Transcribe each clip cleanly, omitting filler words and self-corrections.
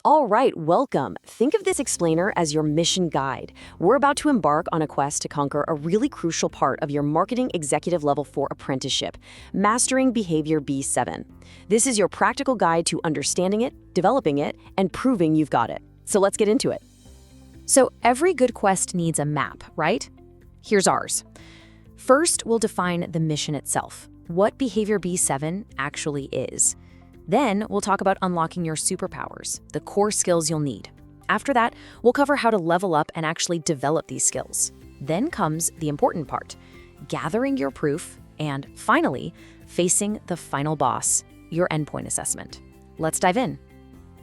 All right, welcome. Think of this explainer as your mission guide. We're about to embark on a quest to conquer a really crucial part of your marketing executive level 4 apprenticeship, mastering Behavior B7. This is your practical guide to understanding it, developing it, and proving you've got it. So let's get into it. So every good quest needs a map, right? Here's ours. First, we'll define the mission itself, what Behavior B7 actually is. Then, we'll talk about unlocking your superpowers, the core skills you'll need. After that, we'll cover how to level up and actually develop these skills. Then comes the important part, gathering your proof, and finally, facing the final boss, your endpoint assessment. Let's dive in.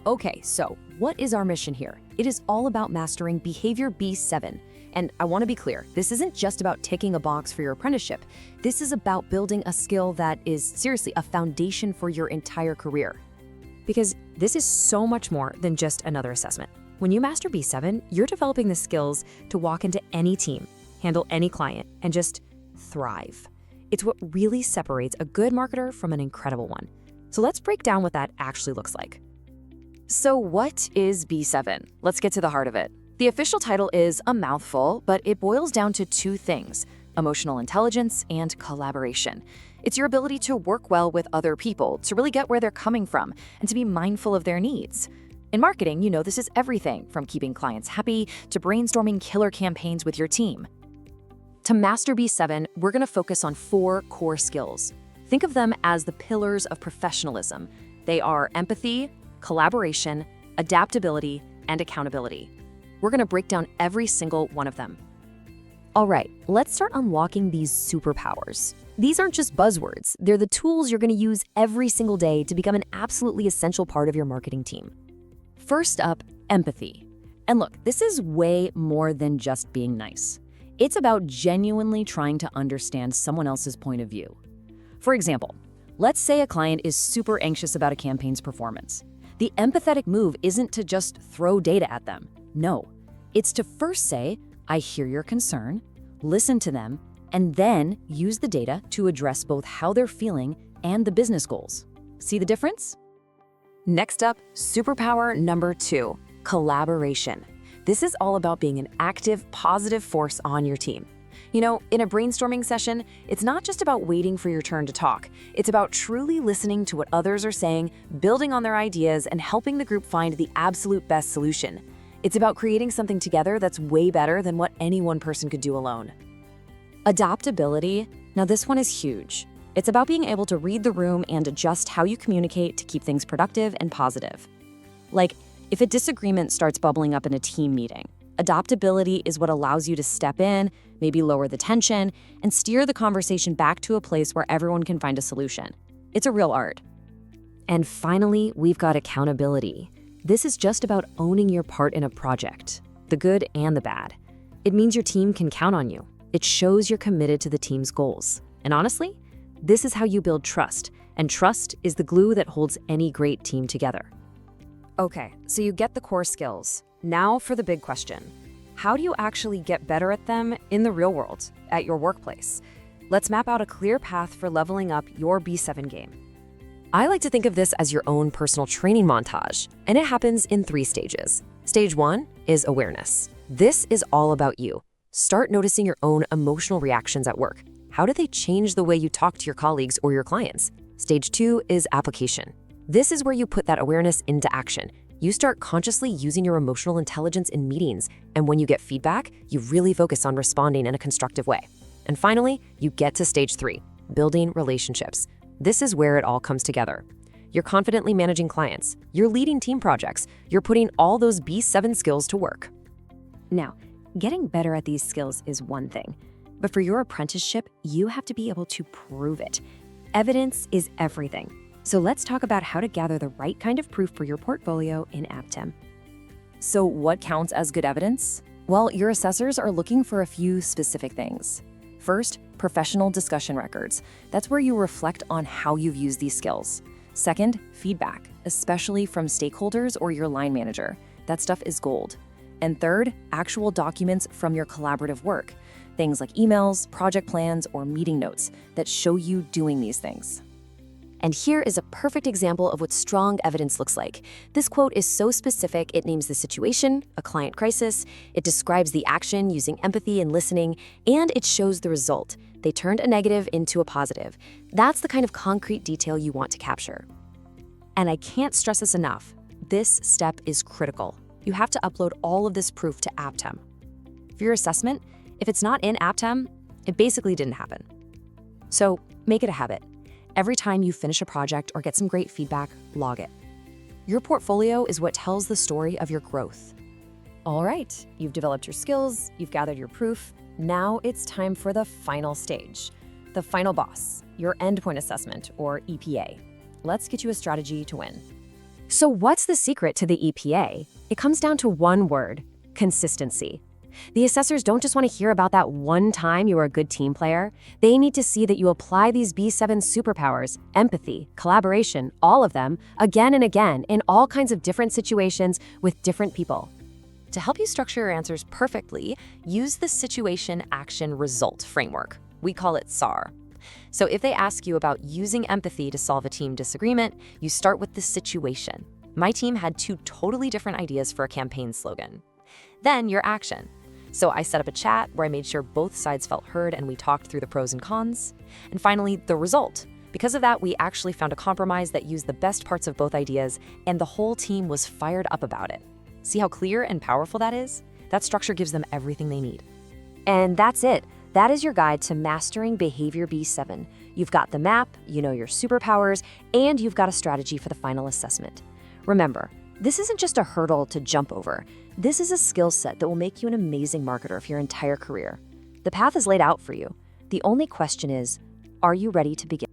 Okay, so what is our mission here? It is all about mastering Behavior B7. And I want to be clear, this isn't just about ticking a box for your apprenticeship. This is about building a skill that is seriously a foundation for your entire career. Because this is so much more than just another assessment. When you master B7, you're developing the skills to walk into any team, handle any client, and just thrive. It's what really separates a good marketer from an incredible one. So let's break down what that actually looks like. So what is B7? Let's get to the heart of it. The official title is a mouthful, but it boils down to two things: emotional intelligence and collaboration. It's your ability to work well with other people, to really get where they're coming from, and to be mindful of their needs. In marketing, this is everything from keeping clients happy to brainstorming killer campaigns with your team. To master B7, we're going to focus on 4 core skills. Think of them as the pillars of professionalism. They are empathy, collaboration, adaptability, and accountability. We're going to break down every single one of them. All right, let's start unlocking these superpowers. These aren't just buzzwords. They're the tools you're going to use every single day to become an absolutely essential part of your marketing team. First up, empathy. And look, this is way more than just being nice. It's about genuinely trying to understand someone else's point of view. For example, let's say a client is super anxious about a campaign's performance. The empathetic move isn't to just throw data at them. No, it's to first say, I hear your concern, listen to them, and then use the data to address both how they're feeling and the business goals. See the difference? Next up, superpower number 2, collaboration. This is all about being an active, positive force on your team. In a brainstorming session, it's not just about waiting for your turn to talk. It's about truly listening to what others are saying, building on their ideas, and helping the group find the absolute best solution. It's about creating something together that's way better than what any one person could do alone. Adaptability, now this one is huge. It's about being able to read the room and adjust how you communicate to keep things productive and positive. Like, if a disagreement starts bubbling up in a team meeting, adaptability is what allows you to step in, maybe lower the tension, and steer the conversation back to a place where everyone can find a solution. It's a real art. And finally, we've got accountability. This is just about owning your part in a project, the good and the bad. It means your team can count on you. It shows you're committed to the team's goals. And honestly, this is how you build trust, and trust is the glue that holds any great team together. Okay, so you get the core skills. Now for the big question. How do you actually get better at them in the real world, at your workplace? Let's map out a clear path for leveling up your B7 game. I like to think of this as your own personal training montage, and it happens in 3 stages. Stage 1 is awareness. This is all about you. Start noticing your own emotional reactions at work. How do they change the way you talk to your colleagues or your clients? Stage 2 is application. This is where you put that awareness into action. You start consciously using your emotional intelligence in meetings, and when you get feedback, you really focus on responding in a constructive way. And finally, you get to stage 3, building relationships. This is where it all comes together. You're confidently managing clients, you're leading team projects, you're putting all those B7 skills to work. Now, getting better at these skills is one thing, but for your apprenticeship, you have to be able to prove it. Evidence is everything. So let's talk about how to gather the right kind of proof for your portfolio in Aptem. So what counts as good evidence? Well, your assessors are looking for a few specific things. First, professional discussion records. That's where you reflect on how you've used these skills. Second, feedback, especially from stakeholders or your line manager. That stuff is gold. And third, actual documents from your collaborative work. Things like emails, project plans, or meeting notes that show you doing these things. And here is a perfect example of what strong evidence looks like. This quote is so specific, it names the situation, a client crisis, it describes the action using empathy and listening, and it shows the result. They turned a negative into a positive. That's the kind of concrete detail you want to capture. And I can't stress this enough. This step is critical. You have to upload all of this proof to Aptem. For your assessment, if it's not in Aptem, it basically didn't happen. So make it a habit. Every time you finish a project or get some great feedback, log it. Your portfolio is what tells the story of your growth. All right, you've developed your skills, you've gathered your proof. Now it's time for the final stage, the final boss, your endpoint assessment, or EPA. Let's get you a strategy to win. So what's the secret to the EPA? It comes down to one word: consistency. The assessors don't just want to hear about that one time you were a good team player. They need to see that you apply these B7 superpowers, empathy, collaboration, all of them, again and again in all kinds of different situations with different people. To help you structure your answers perfectly, use the Situation Action Result framework. We call it SAR. So if they ask you about using empathy to solve a team disagreement, you start with the situation. My team had 2 totally different ideas for a campaign slogan. Then your action. So I set up a chat where I made sure both sides felt heard and we talked through the pros and cons. And finally, the result. Because of that, we actually found a compromise that used the best parts of both ideas, and the whole team was fired up about it. See how clear and powerful that is? That structure gives them everything they need. And that's it. That is your guide to mastering Behavior B7. You've got the map, you know your superpowers, and you've got a strategy for the final assessment. Remember, this isn't just a hurdle to jump over. This is a skill set that will make you an amazing marketer for your entire career. The path is laid out for you. The only question is, are you ready to begin?